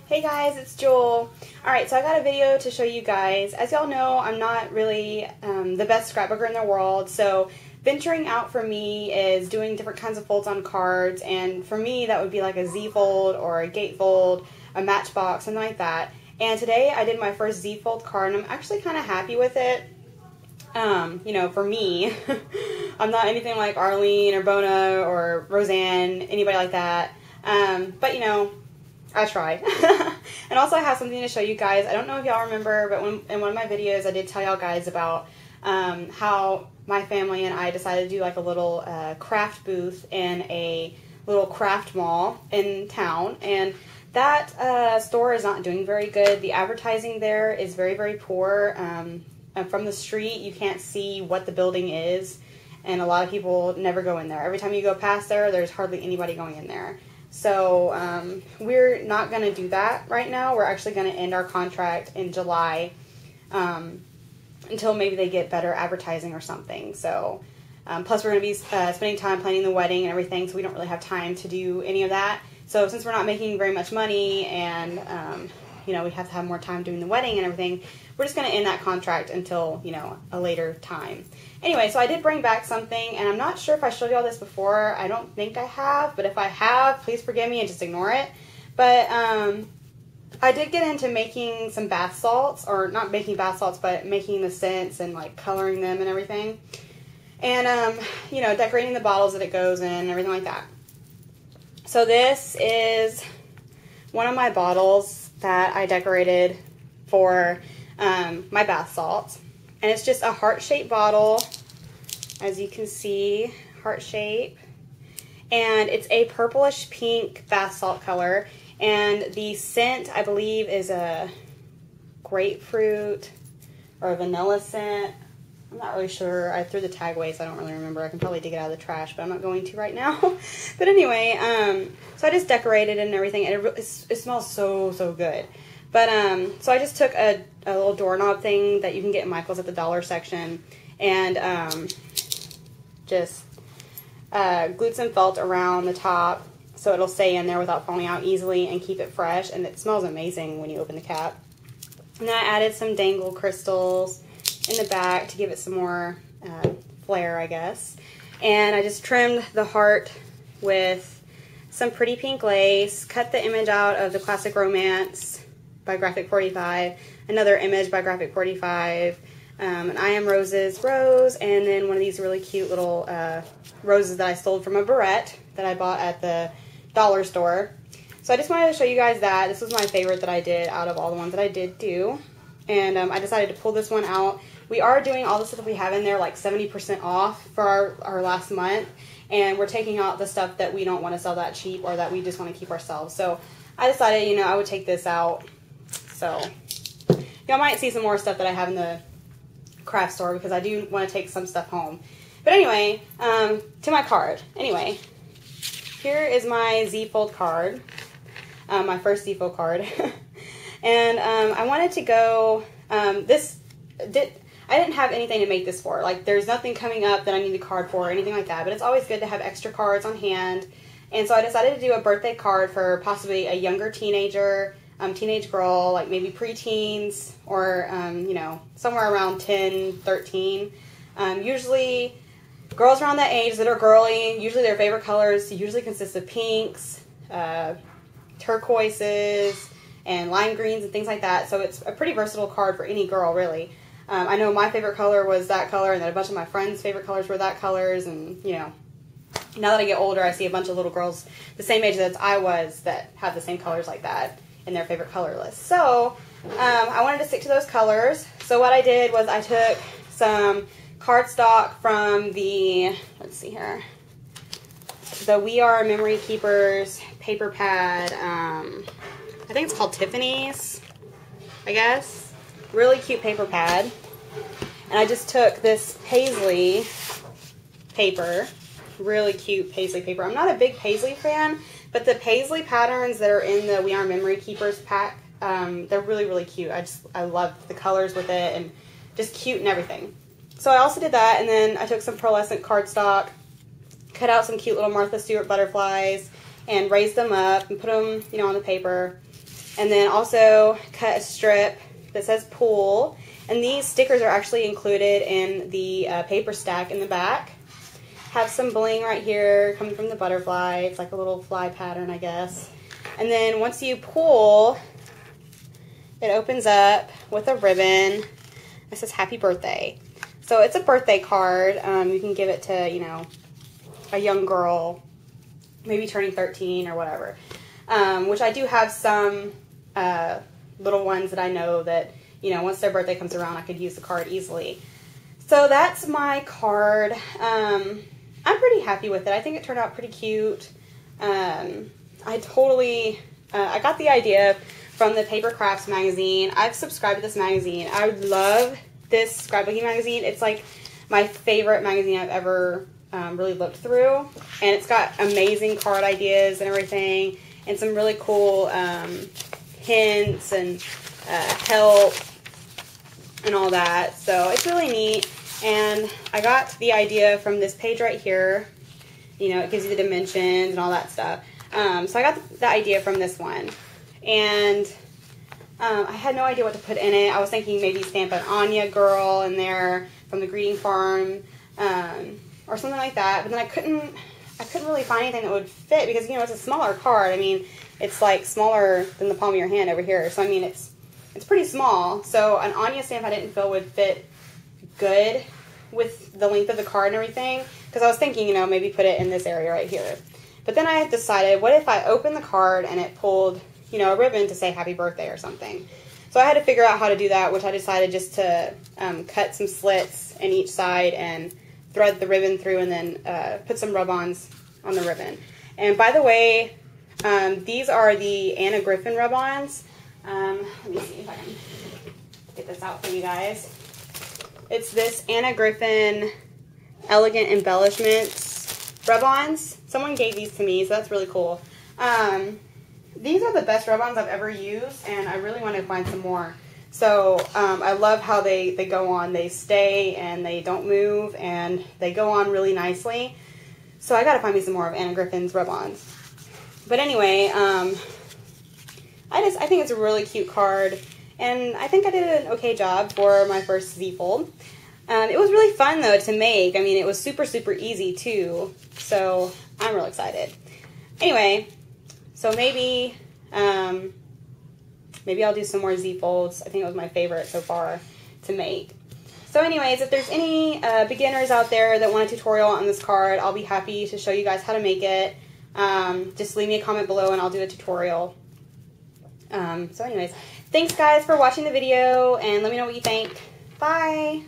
Hey guys, it's Jewel. Alright, so I got a video to show you guys. As y'all know, I'm not really the best scrapbooker in the world, so venturing out for me is doing different kinds of folds on cards, and for me that would be like a Z-fold or a gatefold, a matchbox, something like that. And today I did my first Z-fold card, and I'm actually kind of happy with it. You know, for me, I'm not anything like Arlene or Bona or Roseanne, anybody like that. But you know, I tried. And also I have something to show you guys. I don't know if y'all remember, but in one of my videos I did tell y'all guys about how my family and I decided to do like a little craft booth in a little craft mall in town. And that store is not doing very good. The advertising there is very, very poor. From the street you can't see what the building is, and a lot of people never go in there. Every time you go past there, there's hardly anybody going in there. So we're not going to do that right now. We're actually going to end our contract in July until maybe they get better advertising or something. So plus we're going to be spending time planning the wedding and everything, so we don't really have time to do any of that. So since we're not making very much money and you know, we have to have more time doing the wedding and everything, we're just going to end that contract until, you know, a later time. Anyway, so I did bring back something, and I'm not sure if I showed y'all this before. I don't think I have, but if I have, please forgive me and just ignore it. But I did get into making some bath salts, or not making bath salts, but making the scents and like coloring them and everything. And, you know, decorating the bottles that it goes in and everything like that. So this is one of my bottles that I decorated for my bath salts. And it's just a heart-shaped bottle, as you can see, heart shape. And it's a purplish pink bath salt color. And the scent, I believe, is a grapefruit or a vanilla scent. I'm not really sure. I threw the tag away, so I don't really remember. I can probably dig it out of the trash, but I'm not going to right now. But anyway, so I just decorated it and everything, and it smells so, so good. But, so I just took a little doorknob thing that you can get in Michael's at the dollar section, and just glued some felt around the top so it'll stay in there without falling out easily and keep it fresh, and it smells amazing when you open the cap. And then I added some dangle crystals in the back to give it some more flair, I guess. And I just trimmed the heart with some pretty pink lace, cut the image out of the Classic Romance by Graphic 45, another image by Graphic 45, an I Am Roses rose, and then one of these really cute little roses that I sold from a barrette that I bought at the dollar store. So I just wanted to show you guys that. This was my favorite that I did out of all the ones that I did do. And I decided to pull this one out. We are doing all the stuff that we have in there like 70% off for our last month. And we're taking out the stuff that we don't want to sell that cheap or that we just want to keep ourselves. So I decided, you know, I would take this out. So y'all might see some more stuff that I have in the craft store because I do want to take some stuff home. But anyway, to my card. Anyway, here is my Z-fold card. My first Z-fold card. And I wanted to go, I didn't have anything to make this for. Like, there's nothing coming up that I need a card for or anything like that. But it's always good to have extra cards on hand. And so I decided to do a birthday card for possibly a younger teenager, teenage girl, like maybe preteens, or, you know, somewhere around 10, 13. Usually, girls around that age that are girly, usually their favorite colors usually consist of pinks, turquoises, and lime greens and things like that. So it's a pretty versatile card for any girl, really. I know my favorite color was that color, and then a bunch of my friends' favorite colors were that colors, and, you know, now that I get older, I see a bunch of little girls the same age that I was that have the same colors like that in their favorite color list. So I wanted to stick to those colors. So what I did was I took some cardstock from the, let's see here, the We Are Memory Keepers paper pad. I think it's called Tiffany's, I guess. Really cute paper pad. And I just took this paisley paper, really cute paisley paper. I'm not a big paisley fan, but the paisley patterns that are in the We Are Memory Keepers pack, they're really, really cute. I love the colors with it, and just cute and everything. So I also did that, and then I took some pearlescent cardstock, cut out some cute little Martha Stewart butterflies, and raised them up and put them, you know, on the paper. And then also cut a strip that says pool. And these stickers are actually included in the paper stack in the back. Have some bling right here coming from the butterfly. It's like a little fly pattern, I guess. And then once you pull, it opens up with a ribbon. It says happy birthday. So it's a birthday card. You can give it to, you know, a young girl, maybe turning 13 or whatever. Which I do have some little ones that I know that, you know, once their birthday comes around, I could use the card easily. So that's my card. I'm pretty happy with it. I think it turned out pretty cute. I got the idea from the Paper Crafts magazine. I've subscribed to this magazine. I love this scrapbooking magazine. It's like my favorite magazine I've ever really looked through. And it's got amazing card ideas and everything, and some really cool hints and help and all that. So it's really neat. And I got the idea from this page right here. You know, it gives you the dimensions and all that stuff. So I got the idea from this one. And I had no idea what to put in it. I was thinking maybe stamp an Anya girl in there from the Greeting Farm, or something like that. But then I couldn't really find anything that would fit because, you know, it's a smaller card. I mean, it's like smaller than the palm of your hand over here. So I mean, it's pretty small. So an Anya stamp I didn't feel would fit good with the length of the card and everything, because I was thinking, you know, maybe put it in this area right here. But then I decided, what if I opened the card and it pulled, you know, a ribbon to say happy birthday or something. So I had to figure out how to do that, which I decided just to cut some slits in each side and thread the ribbon through, and then put some rub-ons on the ribbon. And by the way, these are the Anna Griffin rub-ons. Let me see if I can get this out for you guys. It's this Anna Griffin Elegant Embellishments rub-ons. Someone gave these to me, so that's really cool. These are the best rub-ons I've ever used, and I really want to find some more. So I love how they go on. They stay and they don't move, and they go on really nicely. So I gotta find me some more of Anna Griffin's rub-ons. But anyway, I think it's a really cute card, and I think I did an okay job for my first Z-fold. It was really fun though to make. I mean, it was super, super easy too. So I'm real excited. Anyway, so maybe I'll do some more Z-folds. I think it was my favorite so far to make. So anyways, if there's any beginners out there that want a tutorial on this card, I'll be happy to show you guys how to make it. Just leave me a comment below and I'll do a tutorial. So anyways, thanks guys for watching the video, and let me know what you think. Bye!